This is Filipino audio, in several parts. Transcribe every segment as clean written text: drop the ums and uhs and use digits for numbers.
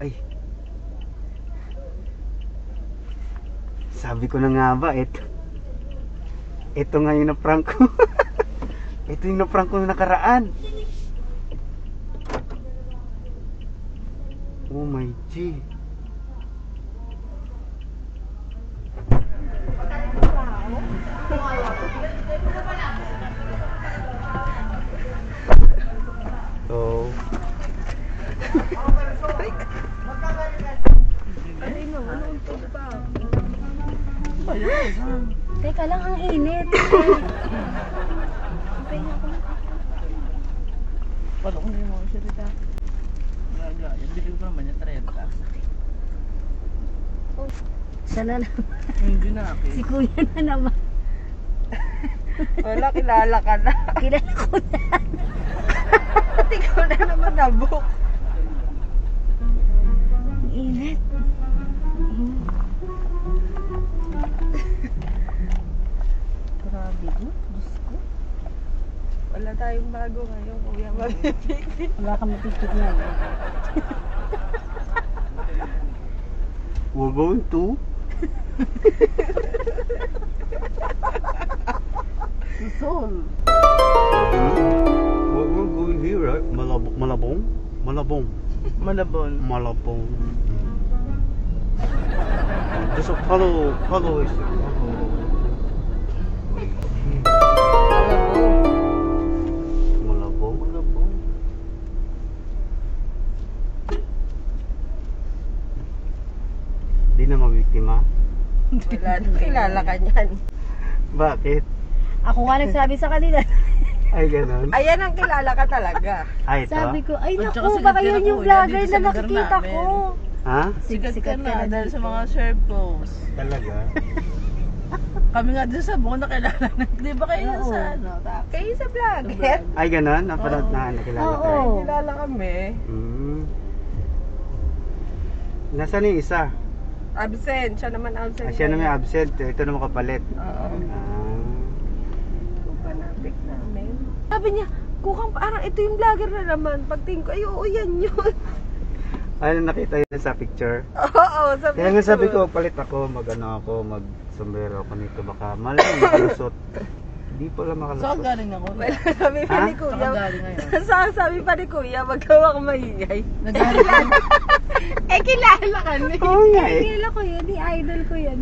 Ay. Sabi ko na nga ba, ito nga yung na-prank ko. Ito yung na-prank ko nakaraan. Oh my G. So, teka lang, ang init. Paano ko na yung mga salita? Yung bili ko naman yung 30. Sana naman. Hindi na ako. Si kuya na naman. Wala, kilala ka na. Kilala ko na. Pati ikaw na naman nabuk. Ang init. Grabe ko. Diyos ko. Wala tayong bago ngayon, kuya. Mabibigil. Wala kang mapipit na. we're going to Susol. we're going here, right? Malabong? Malabon. Malabong. Just follow is Malabong. Di na mabiktima. Wala, kilala ka niyan. Bakit? Ako nga nagsabi sa kanila. Ay, ganun. Ayan ang kilala ka talaga. Ay, ito? Sabi ko, ay At saka naku, sikat baka ka na, yan yung kuya, vlogger dito na sa lugar nakikita namin. ko. Ha? Sikat ka Sikat na ka na dahil sa dito. mga share posts. Talaga? Kami nga din sa buong nakilala. Di ba kayo Oo. sa ano? Kayo sa vlog. Ay, ganun? Napanood na, nakilala Oo. tayo. Kilala kami. Hmm. Nasaan yung isa? Absent. Siya naman absent. Siya na may absent. Ito na makapalit. Oo. Ah. Kung panapik namin. Sabi niya, kukang parang ito yung vlogger na naman. Pagtingin ko, ay oo, yan yun. Ano nakita yun sa picture? Oo, sabi Kaya nga sabi ko, palit ako, mag-sombrero ako nito. Baka malay, makalusot. Hindi pala Saan makalusot. galing ako? Sabi pa Ha? ni Kuya. Saan galing ngayon? Sabi pa ni Kuya, wag ka maingay. Nagaling ako. Eh, kilala ka na. Oo nga eh. Kilala ko yun, idol ko yun.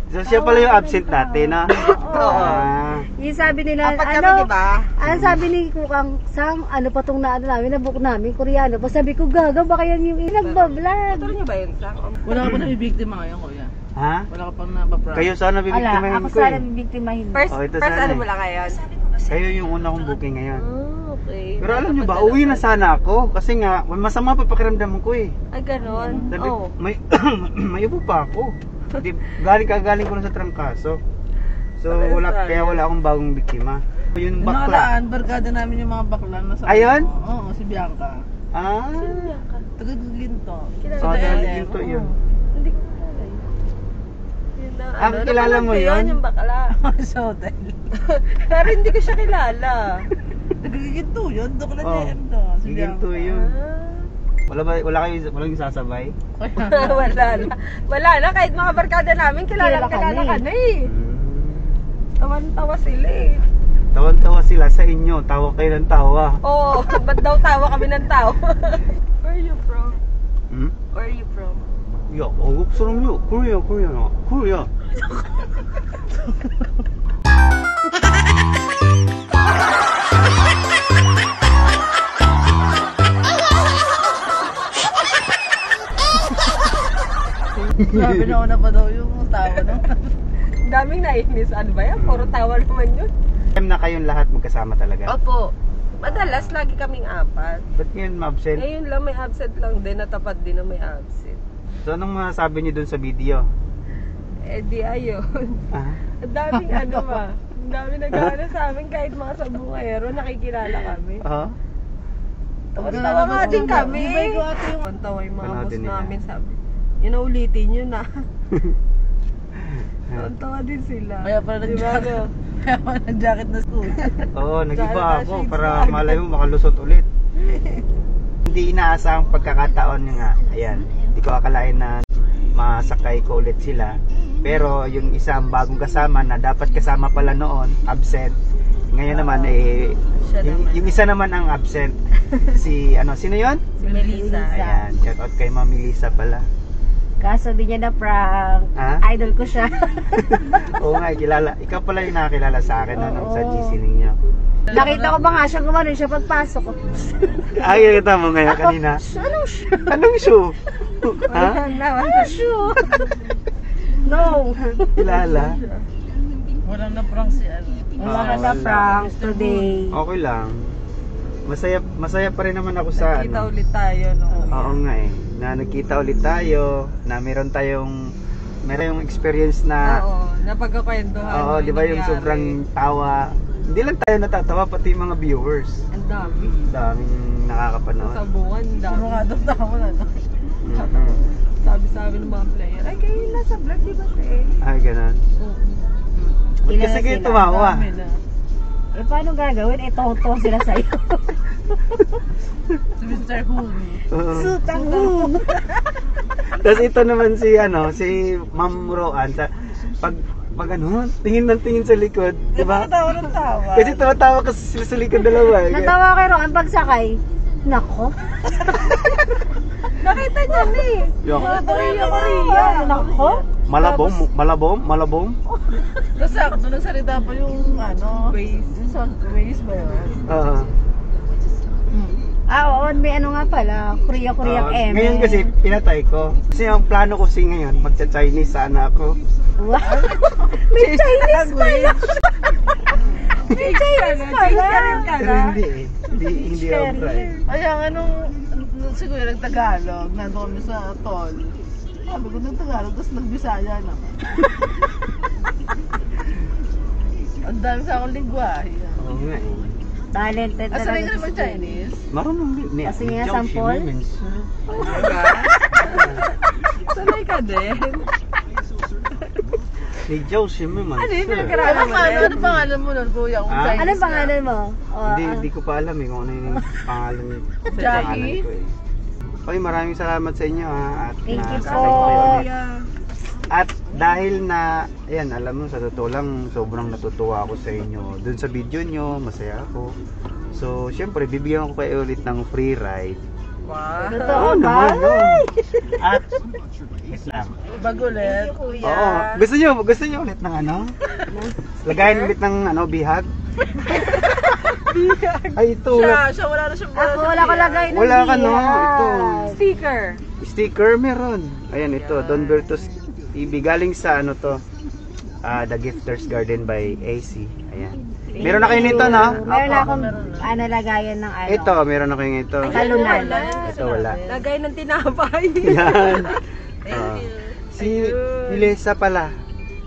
So siya pala yung absent dati, no? Oo. Ah. Yung sabi nila, Apat kami, ano, di ba? ano sabi ni Kukang Sam, ano pa tong naano namin, nabook namin, Koreano pa. Sabi ko, gaga, baka yan yung nagbablog. Tuloy niyo ba yun, Sang? Wala ka pa nabibiktima ngayon, kuya. Ha? Wala ka pang napaprank. Kayo sana Ala, bibiktimahin ako ko sana eh. bibiktimahin. First, Oh, ito first sana ano eh. mo lang ngayon? Kayo yung una kong booking ngayon. Okay. Pero alam nyo ba, uwi na sana ako. Kasi nga, masama pa pakiramdam ko eh. Ay, ganon. Sabi, Oh. may ubo pa ako. Di, galing ko na sa trangkaso. So Ano yun, kaya wala akong bagong biktima. Yung Yung bakla. nakalaan, barkada namin yung mga bakla na sa... Ayun? Oo, si Bianca. Ah, Taga-ginto. Kilala so ko dahil yan. ginto yun. Hindi ko kilala yun. Yun na, Ah, kilala napanood mo ko yun? Yung bakla. Sa hotel. Pero hindi ko siya kilala. Taga-ginto yun. Doon ko na Oh, niya to. Si ginto Bianca. yun. Ah. Walang sasabay. Wala na. Kahit mga barkada namin, kilala ka na eh. Tawan-tawa sila eh. Tawan-tawa sila sa inyo, tawa kayo ng tawa. Oo, ba't daw tawa kami ng tao? Where are you from? Hmm? Where are you from? 야, 한국 사람이요. 코리아. Grabe na una pa daw yung tawa no? Ang daming nainis. Ano ba yan? Puro tawa naman yun. Time na kayong lahat magkasama talaga. Opo. Madalas, lagi kaming apat. Ba't ngayon ma-absent? Ngayon lang may absent lang din. Natapat din na may absent. So anong masasabi niyo dun sa video? Eh di ayun. Ah? Ang daming ano ba? Ang daming nag-ano sa amin kahit mga sabungero. Nakikilala kami. Oo. Tawa nga din kami. Di ba ikaw ate yung... Tawa yung mga Panoodin boss nila. namin. Sabi, yun na ulitin nyo na. Tawa din sila. Kaya pala Diba, nag-jacket. no? Kaya pala nag-jacket na school. Oo, nag-iba Kala ako shades para lang. malay mo makalusot ulit. Hindi hindi inaasahang pagkakataon nga. Ayan, hindi ko akalain na masakay ko ulit sila. Pero yung isang bagong kasama na dapat kasama pala noon, absent. Ngayon naman yung isa naman ang absent. Sino 'yon? Si Melissa. Ayan, shout out kay Ma'am Melissa pala. Kaso di niya na prank. Ha? Idol ko siya. Oo nga, kilala. Ikaw pala yung nakakilala sa akin Oo. sa GC ninyo. Nakita ko ba nga siya gumanon siya pagpasok ko. Ay, kita mo ngayon kanina. Anong siya? Anong show? Ha? Anong siya? No. Kilala? Walang na-prank si ano. Wala ka na wala. prank today. Okay lang. Masaya pa rin naman ako sa Kita ulit tayo, no? Oo nga eh. Na nagkita ulit tayo, na meron tayong experience na Oo, napagkakwentuhan. oo, di ba yung sobrang tawa. Hindi lang tayo natatawa, pati yung mga viewers. Ang dami. Daming nakakapanood. Sa buwan, ang dami. Mga doon tao na. Mhm. Sabi ng mga player, ay kayo nasa vlog, di ba eh? Ay, ganun. Ba't Ilan kasi na kayo sila? tumawa? Dami na. Eh, paano gagawin? Eh, tonto sila sa'yo. Si Mr. Huni. Oo. Sutang mo. Tapos ito naman si Ma'am Roan pag tingin ng tingin sa likod, di ba? Tawa ng tawa. Kasi tumatawa kasi sila sa likod dalawa. Eh. Natawa kay Roan pagsakay. Nako. Nakita niya na eh. Yung Korea. Nako. malabom. Tapos sakto, nagsalita pa yung Waze. Yung song, Waze ba yun? Oo. Oo, may ano nga pala. Korea-Koreang M. Ngayon kasi pinatay ko. Kasi ang plano ko ngayon, magcha-Chinese sana ako. Wow. May Chinese pala. May Chinese pala. Pero hindi eh. Hindi obra eh. Kaya nga nung siguro nag-Tagalog, nandun kami sa toll. Sabi ko nag-Tagalog, tapos nag-Bisaya naman. Ang dami sa akong lingwahe. Oo nga eh. Talented Sanay talaga. ka naman Chinese? Marunong din. Kasi nga, sampol. Sanay ka din. Ni Joe Shimmerman. Ano yung sir. pinag-aralan mo din? Ano pangalan mo nun, kuya? Kung Ah? Chinese Anong ka? pangalan mo? Oh, Hindi ko pa alam eh kung ano yung pangalan sa Jackie? pangalan ko eh. Okay, maraming salamat sa inyo ha. At Thank you nasakay po. ko kayo ulit. At dahil na, ayan, alam mo, sa totoo lang, sobrang natutuwa ako sa inyo. Dun sa video nyo, masaya ako. So, syempre, bibigyan ko kayo ulit ng free ride. Wow. Totoo Oo ba? naman, no? At, wait lang. Bago ulit. Kuya. Oo, gusto nyo ulit ng ano? Lagayin ulit ng bihag? Ay, ito. Siya, wala na siya. Ako, wala ko lagay ng Wala ka, no? bihag. Ito. Sticker. Sticker meron. Ayan ito, Don Bertos TV. Galing sa The Gifters Garden by AC. Ayan. Meron na kayo nito, no? Meron na akong lagayan ng ano. Ito, meron na kayo ito. Talunan. Ito, wala. Lagay ng tinapay. Yan. Thank Oo. you. Si Melissa pala.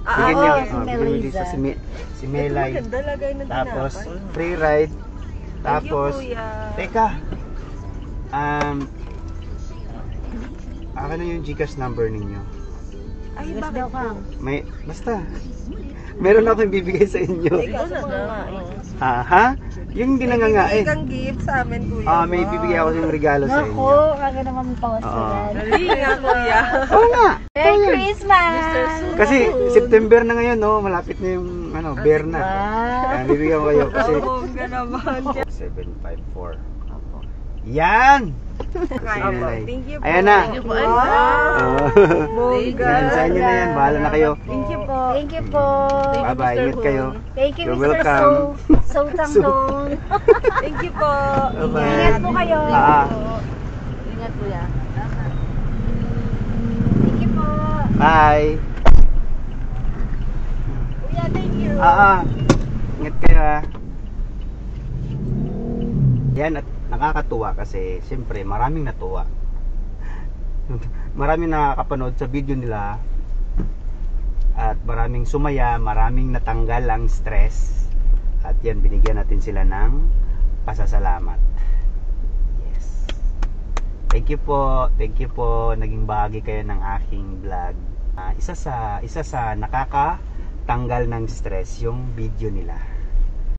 Bigyan oo, niyo. si Bigyan Melissa. Melissa. Si Melay. Maganda lagay ng tinapay. Tapos, free ride. Tapos, Thank you, kuya. teka. Akin na yung Gcash number ninyo. Ay, Gas bakit daw ka. Basta. Meron akong ibibigay sa inyo. Ikaw na daw. Ha? Yung hindi nangangain. kang gift sa amin, kuya. May ibibigay ako yung regalo sa inyo. Nako, kaga naman may pawas Oo. yan. Dali nga, kuya. Oo nga. Merry Christmas! Kasi September na ngayon, no? Malapit na yung bear na. Wow. Kaya bibigyan ko kayo kasi Bongga naman. 754. Yan! Kaya po. Thank you po. Ayan na. Thank you po. Oo. Bongga. Yan, sa inyo na yan. Bahala na kayo. Thank you po. Thank you po. Bye-bye. Ingat kayo. Thank you, You're Mr. welcome. So Tangtong. Thank you po. Bye-bye. Ingat po kayo. Ingat kuya. Thank you po. Bye. Kuya, thank you. Ingat kayo ha. Yan, at nakakatuwa kasi siyempre maraming natuwa. Maraming nakakapanood sa video nila at maraming sumaya, maraming natanggal ang stress at yan, binigyan natin sila ng pasasalamat. Yes. Thank you po, naging bahagi kayo ng aking vlog. Isa sa nakakatanggal ng stress yung video nila.